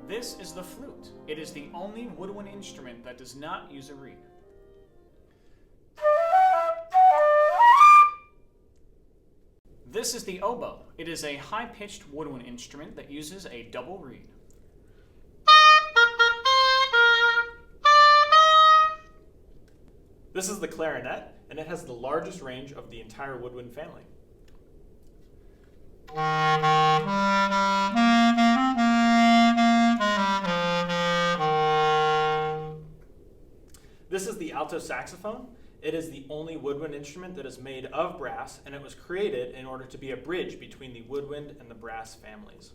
This is the flute. It is the only woodwind instrument that does not use a reed. This is the oboe. It is a high-pitched woodwind instrument that uses a double reed. This is the clarinet, and it has the largest range of the entire woodwind family. This is the alto saxophone. It is the only woodwind instrument that is made of brass, and it was created in order to be a bridge between the woodwind and the brass families.